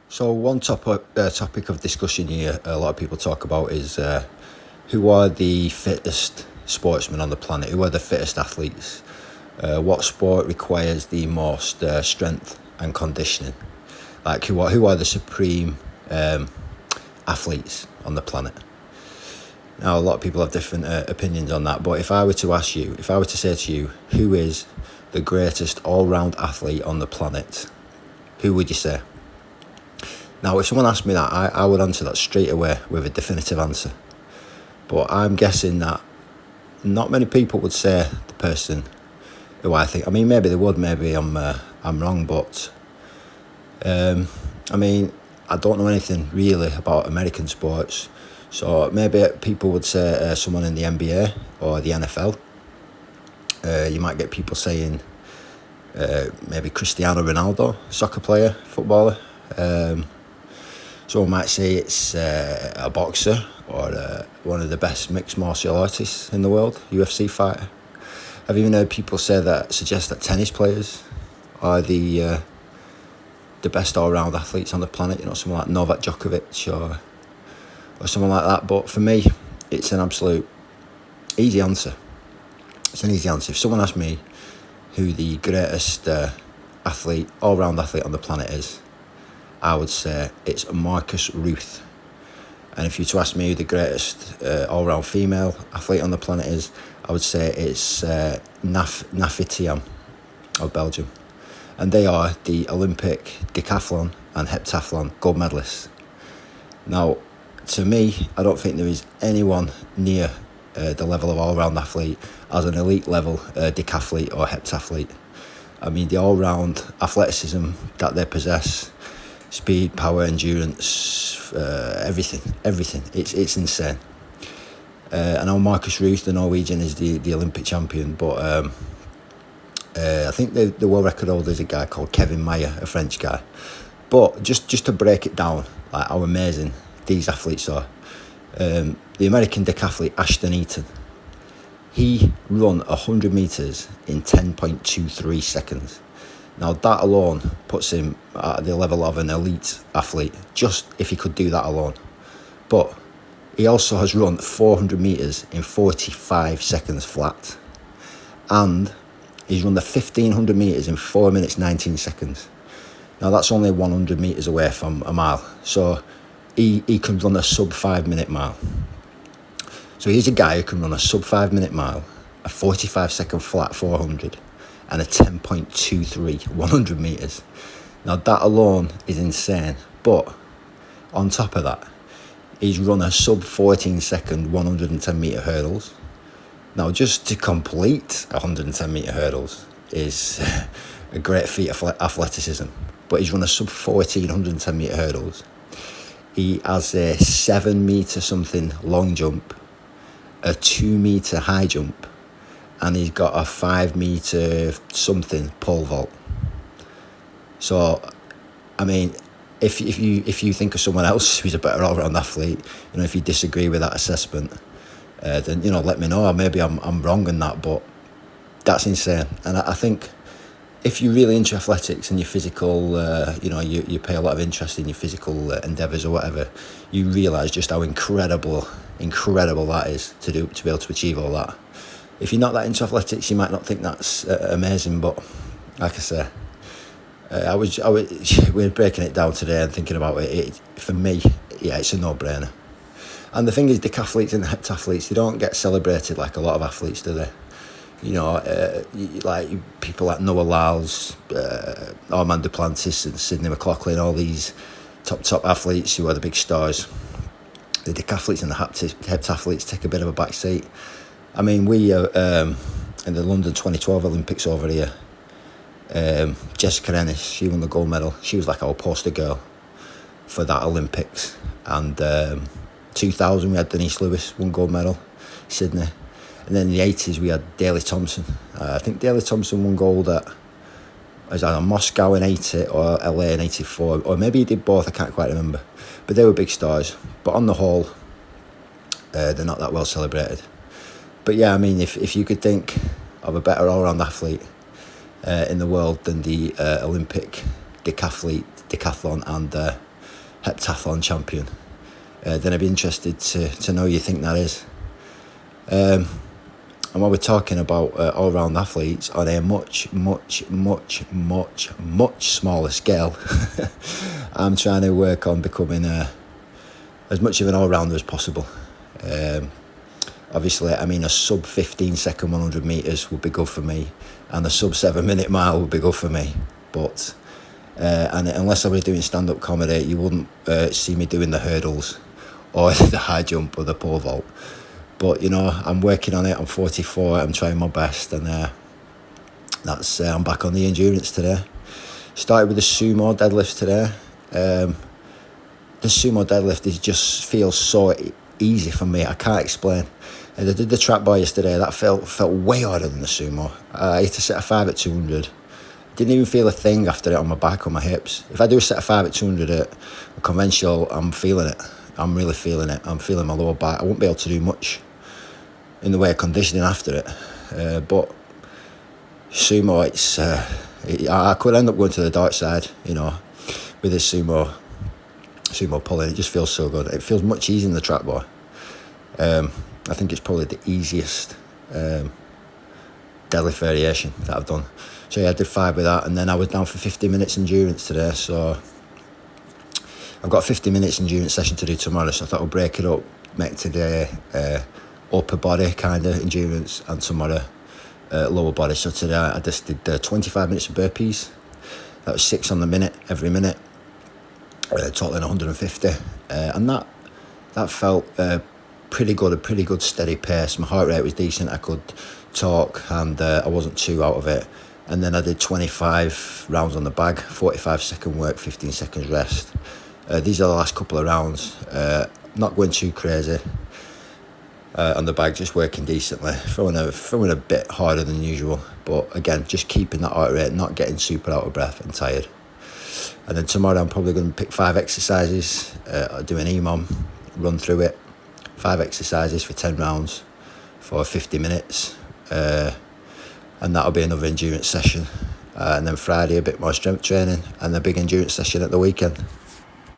So one topic of discussion here a lot of people talk about is who are the fittest sportsmen on the planet? Who are the fittest athletes? What sport requires the most strength and conditioning? Like who are the supreme athletes on the planet? Now a lot of people have different opinions on that, but if I were to say to you, who is the greatest all-round athlete on the planet, who would you say? Now, if someone asked me that, I would answer that straight away with a definitive answer. But I'm guessing that not many people would say the person who I think. I mean, maybe they would. Maybe I'm wrong, but I mean, I don't know anything really about American sports. So maybe people would say someone in the NBA or the NFL. You might get people saying maybe Cristiano Ronaldo, soccer player, footballer. Someone might say it's a boxer or one of the best mixed martial artists in the world, UFC fighter. I've even heard people suggest that tennis players are the best all-round athletes on the planet. You know, someone like Novak Djokovic or someone like that. But for me, it's an absolute easy answer. It's an easy answer. If someone asked me who the greatest all-round athlete on the planet is, I would say it's Marcus Ruth. And if you were to ask me who the greatest all-round female athlete on the planet is, I would say it's Nafitiam of Belgium. And they are the Olympic decathlon and heptathlon gold medalists. Now, to me, I don't think there is anyone near the level of all-round athlete as an elite level decathlete or heptathlete. I mean, the all-round athleticism that they possess, speed, power, endurance, everything. It's insane. I know Marcus Ruth, the Norwegian, is the Olympic champion, but I think the world record holder is a guy called Kevin Mayer, a French guy. But just to break it down, like how amazing these athletes are. The American decathlete Ashton Eaton, he run 100 metres in 10.23 seconds. Now that alone puts him at the level of an elite athlete, just if he could do that alone. But he also has run 400 metres in 45 seconds flat. And he's run the 1500 metres in 4 minutes 19 seconds. Now that's only 100 metres away from a mile. So he can run a sub 5 minute mile. So he's a guy who can run a sub 5 minute mile, a 45 second flat 400, and a 10.23 100 metres. Now that alone is insane, but on top of that, he's run a sub 14 second 110 metre hurdles. Now just to complete 110 metre hurdles is a great feat of athleticism, but he's run a sub 14 110 metre hurdles. He has a 7 metre something long jump, a 2 metre high jump, and he's got a 5 metre something pole vault. So, I mean, if you think of someone else who's a better all-round athlete, you know, if you disagree with that assessment, then, you know, let me know. Maybe I'm wrong in that, but that's insane. And I think if you're really into athletics and your physical, you know, you pay a lot of interest in your physical endeavours or whatever, you realise just how incredible that is to be able to achieve all that. If you're not that into athletics, you might not think that's amazing, but like I say, we're breaking it down today and thinking about it. For me, yeah, it's a no-brainer. And the thing is, decathletes and heptathletes, they don't get celebrated like a lot of athletes, do they? You know, like people like Noah Lyles, Armand Duplantis and Sidney McLaughlin, all these top athletes who are the big stars. The decathletes and the heptathletes take a bit of a back seat. I mean, we in the London 2012 Olympics over here, Jessica Ennis, she won the gold medal. She was like our poster girl for that Olympics. And 2000 we had Denise Lewis, won gold medal, Sydney. And then in the 80s we had Daley Thompson. I think Daley Thompson won gold at either Moscow in 80 or LA in 84, or maybe he did both, I can't quite remember. But they were big stars. But on the whole, they're not that well celebrated. But yeah, I mean, if you could think of a better all-round athlete in the world than the Olympic decathlon and heptathlon champion, then I'd be interested to know who you think that is. And while we're talking about all-round athletes on a much smaller scale, I'm trying to work on becoming as much of an all-rounder as possible. Obviously, I mean, a sub 15 second 100 metres would be good for me, and a sub 7 minute mile would be good for me. But and unless I was doing stand-up comedy, you wouldn't see me doing the hurdles or the high jump or the pole vault. But you know, I'm working on it. I'm 44. I'm trying my best, and that's I'm back on the endurance today. Started with the sumo deadlifts today. The sumo deadlift just feels so easy for me. I can't explain. And I did the trap bar yesterday. That felt way harder than the sumo. I hit a set of 5 at 200. Didn't even feel a thing after it on my back or my hips. If I do a set of 5 at 200 at a conventional, I'm feeling it. I'm really feeling it. I'm feeling my lower back. I won't be able to do much in the way of conditioning after it. But sumo, I could end up going to the dark side, you know, with this sumo pulling. It just feels so good. It feels much easier than the trap bar. I think it's probably the easiest deadlift variation that I've done. So yeah, I did 5 with that, and then I was down for 50 minutes endurance today. So I've got a 50 minutes endurance session to do tomorrow, so I thought I'll break it up, make today upper body kind of endurance, and tomorrow lower body. So today I just did 25 minutes of burpees. That was 6 on the minute, every minute, totaling 150, and that felt pretty good, a pretty good steady pace. My heart rate was decent. I could talk, and I wasn't too out of it. And then I did 25 rounds on the bag, 45 second work, 15 seconds rest. These are the last couple of rounds. Not going too crazy on the bag, just working decently, throwing a bit harder than usual. But again, just keeping that heart rate, not getting super out of breath and tired. And then tomorrow I'm probably going to pick 5 exercises, do an EMOM, run through it. 5 exercises for 10 rounds for 50 minutes. And that'll be another endurance session. And then Friday a bit more strength training, and a big endurance session at the weekend.